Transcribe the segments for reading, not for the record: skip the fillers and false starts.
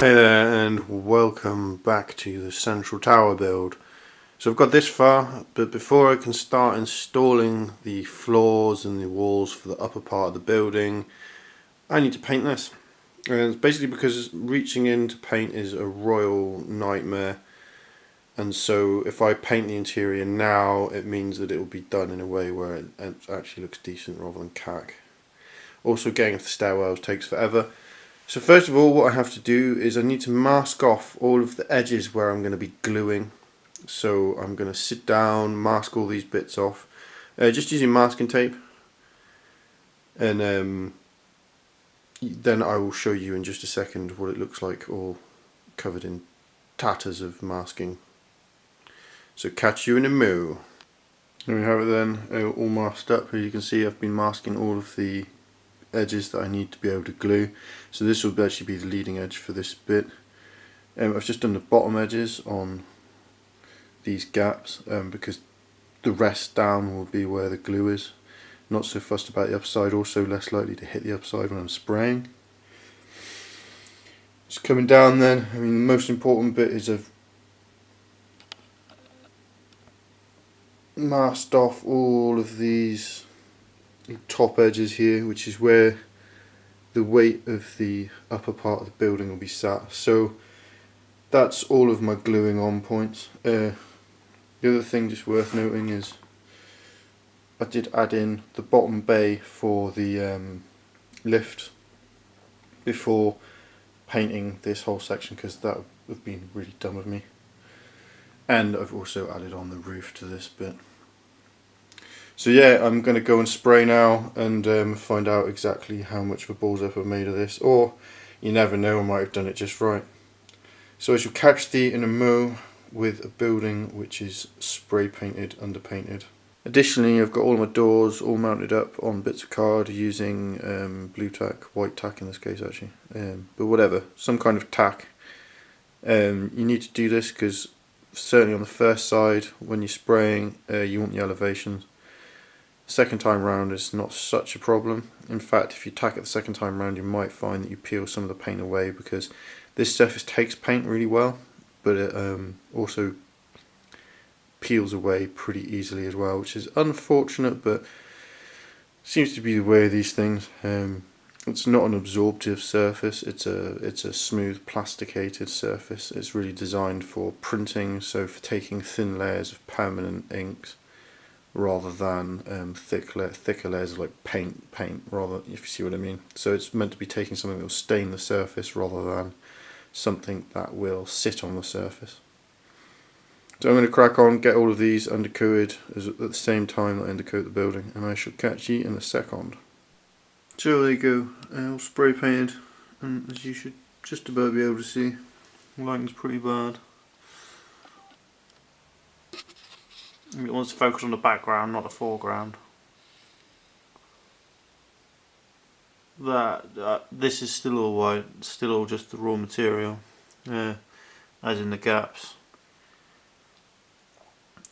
Hey there and welcome back to the central tower build. So I've got this far, but before I can start installing the floors and the walls for the upper part of the building, I need to paint this. And it's basically because reaching in to paint is a royal nightmare, and so if I paint the interior now, it means that it will be done in a way where it actually looks decent rather than cack. Also, getting to the stairwells takes forever. So first of all, what I have to do is I need to mask off all of the edges where I'm going to be gluing. So I'm going to sit down, mask all these bits off, just using masking tape, and then I will show you in just a second what it looks like all covered in tatters of masking. So catch you in a moo. There we have it then, all masked up. As you can see, I've been masking all of the edges that I need to be able to glue. So this will actually be the leading edge for this bit. I've just done the bottom edges on these gaps because the rest down will be where the glue is. Not so fussed about the upside, also less likely to hit the upside when I'm spraying. Just coming down then, I mean the most important bit is I've masked off all of these top edges here, which is where the weight of the upper part of the building will be sat. So that's all of my gluing on points. The other thing just worth noting is I did add in the bottom bay for the lift before painting this whole section, because that would have been really dumb of me. And I've also added on the roof to this bit. So yeah, I'm going to go and spray now and find out exactly how much of a balls up I've made of this, or you never know, I might have done it just right. So I shall catch thee in a mo with a building which is spray painted, underpainted. Additionally, I've got all my doors all mounted up on bits of card using blue tack, white tack in this case actually, but whatever, some kind of tack. You need to do this because certainly on the first side when you're spraying, you want the elevations. Second time round is not such a problem. In fact, if you tack it the second time round, you might find that you peel some of the paint away, because this surface takes paint really well, but it also peels away pretty easily as well, which is unfortunate, but seems to be the way of these things. It's not an absorptive surface, it's a smooth plasticated surface. It's really designed for printing, so for taking thin layers of permanent inks rather than thicker layers of like paint, rather, if you see what I mean. So it's meant to be taking something that will stain the surface rather than something that will sit on the surface. So I'm going to crack on, get all of these undercoated at the same time that I undercoat the building, and I shall catch you in a second. So there you go, all spray painted, and as you should just about be able to see, the lighting's pretty bad. It wants to focus on the background, not the foreground. This is still all white, still all just the raw material, as in the gaps,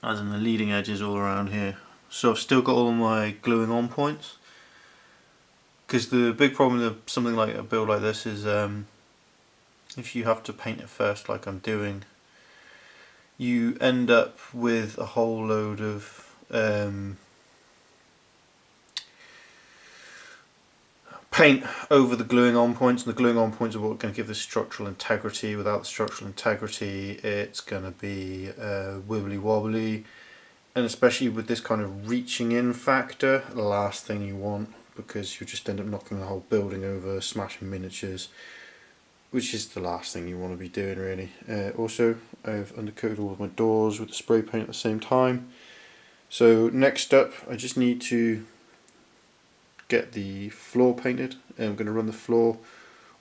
as in the leading edges all around here. So I've still got all my gluing on points, because the big problem with something like a build like this is if you have to paint it first like I'm doing, you end up with a whole load of paint over the gluing on points, and the gluing on points are what are going to give this structural integrity. Without the structural integrity, it's going to be wibbly wobbly, and especially with this kind of reaching in factor, the last thing you want, because you just end up knocking the whole building over, smashing miniatures, which is the last thing you want to be doing really. Also, I've undercoated all of my doors with the spray paint at the same time. So next up, I just need to get the floor painted. I'm going to run the floor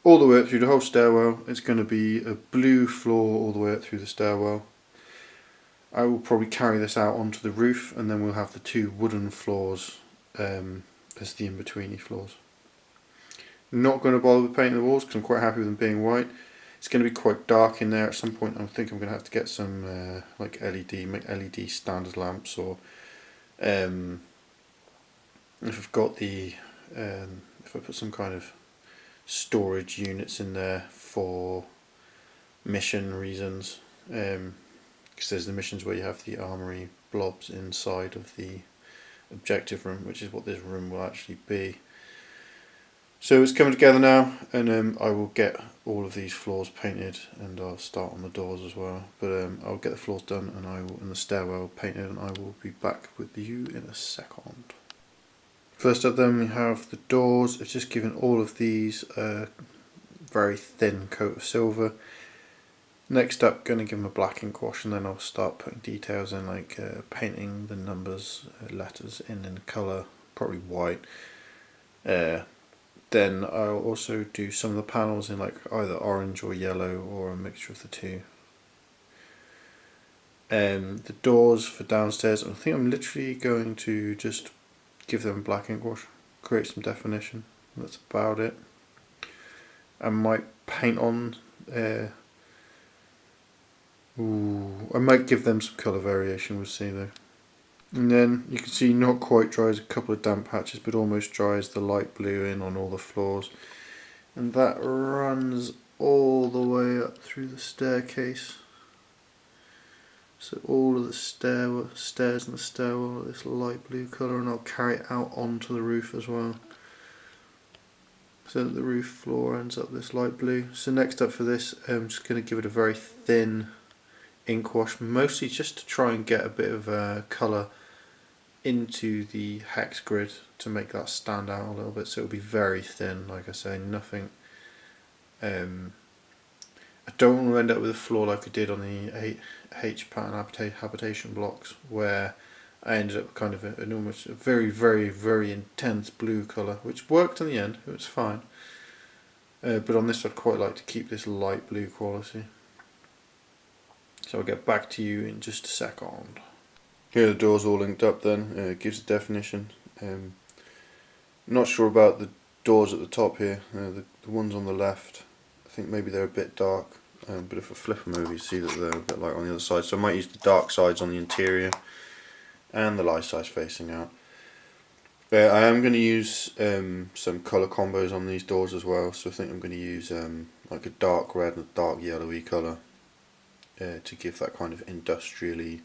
all the way up through the whole stairwell. It's going to be a blue floor all the way up through the stairwell. I will probably carry this out onto the roof, and then we'll have the two wooden floors as the in-betweeny floors. Not going to bother with painting the walls because I'm quite happy with them being white. It's going to be quite dark in there at some point. I think I'm going to have to get some like LED standard lamps, or if I've got the if I put some kind of storage units in there for mission reasons. Because there's the missions where you have the armory blobs inside of the objective room, which is what this room will actually be. So it's coming together now, and I will get all of these floors painted, and I'll start on the doors as well. But I'll get the floors done, and the stairwell painted, and I will be back with you in a second. First up, then we have the doors. I've just given all of these a very thin coat of silver. Next up, going to give them a black ink wash, and then I'll start putting details in, like painting the numbers, letters in colour, probably white. Then I'll also do some of the panels in like either orange or yellow, or a mixture of the two. The doors for downstairs, I think I'm literally going to just give them a black ink wash, create some definition. That's about it. I might paint on. I might give them some colour variation. We'll see though. And then you can see not quite dry as a couple of damp patches, but almost dry as the light blue in on all the floors. And that runs all the way up through the staircase. So all of the stairs and the stairwell are this light blue colour, and I'll carry it out onto the roof as well. So that the roof floor ends up this light blue. So next up for this, I'm just going to give it a very thin ink wash, mostly just to try and get a bit of colour into the hex grid to make that stand out a little bit. So it'll be very thin, like I say, nothing. I don't want to end up with a floor like I did on the H pattern habitation blocks, where I ended up kind of an almost a very, very, very intense blue colour, which worked in the end. It was fine. But on this, I'd quite like to keep this light blue quality. So I'll get back to you in just a second. Here the doors all linked up then, it gives a definition. Not sure about the doors at the top here, the ones on the left, I think maybe they're a bit dark, but if I flip them over you see that they're a bit light on the other side, so I might use the dark sides on the interior and the light sides facing out. I am going to use some colour combos on these doors as well, so I think I'm going to use like a dark red and a dark yellowy colour to give that kind of industrially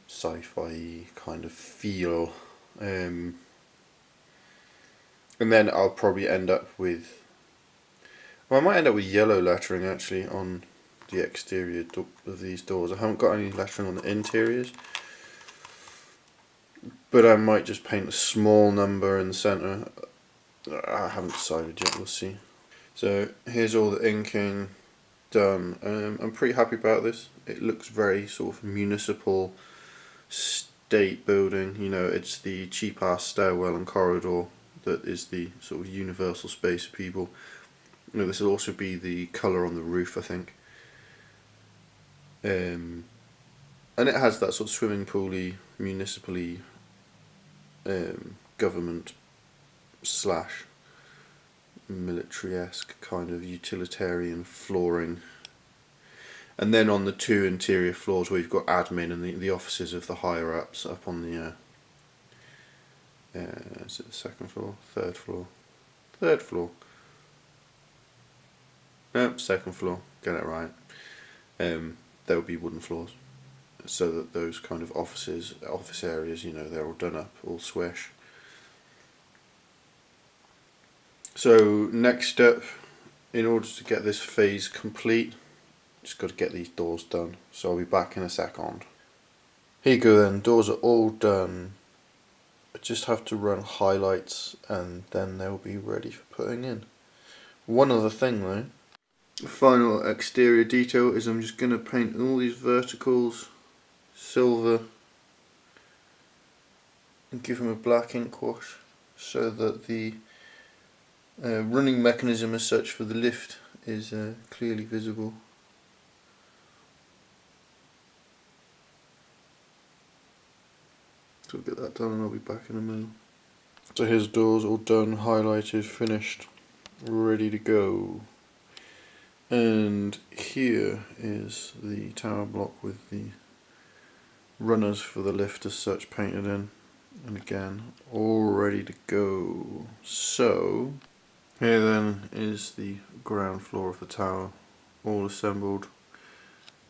sci-fi kind of feel, and then I'll probably end up with, well, I might end up with yellow lettering actually on the exterior of these doors. I haven't got any lettering on the interiors, but I might just paint a small number in the centre. I haven't decided yet, we'll see. So here's all the inking done. I'm pretty happy about this. It looks very sort of municipal state building, you know, it's the cheap ass stairwell and corridor that is the sort of universal space for people. You know, this will also be the colour on the roof, I think. And it has that sort of swimming pool-y, municipally government slash military-esque kind of utilitarian flooring. And then on the two interior floors where you've got admin and the offices of the higher ups up on the is it the second floor? Third floor? Third floor. No, second floor, get it right. There will be wooden floors, so that those kind of office areas, you know, they're all done up, all swish. So next step, in order to get this phase complete, just got to get these doors done, so I'll be back in a second. Here you go then, doors are all done. I just have to run highlights and then they'll be ready for putting in. One other thing though, the final exterior detail is I'm just going to paint all these verticals silver and give them a black ink wash so that the running mechanism as such for the lift is clearly visible. So I'll get that done and I'll be back in a minute. So here's doors all done, highlighted, finished, ready to go. And here is the tower block with the runners for the lift as such painted in. And again, all ready to go. So here then is the ground floor of the tower. all assembled,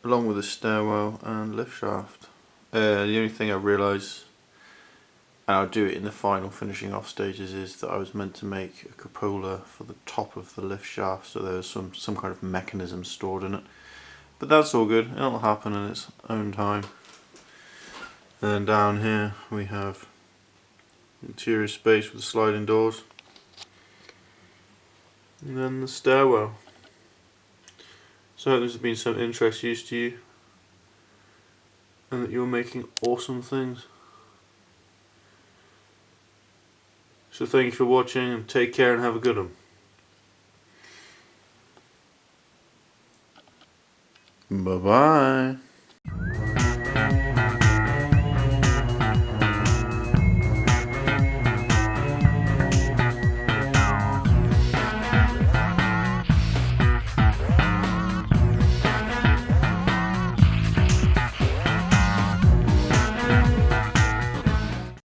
along with the stairwell and lift shaft. The only thing I realised, and I'll do it in the final finishing off stages, is that I was meant to make a cupola for the top of the lift shaft, so there's some kind of mechanism stored in it. But that's all good, it'll happen in its own time. And then down here we have interior space with sliding doors. And then the stairwell. So I hope this has been some interest use to you, and that you're making awesome things. So thank you for watching, and take care and have a good one. Bye bye.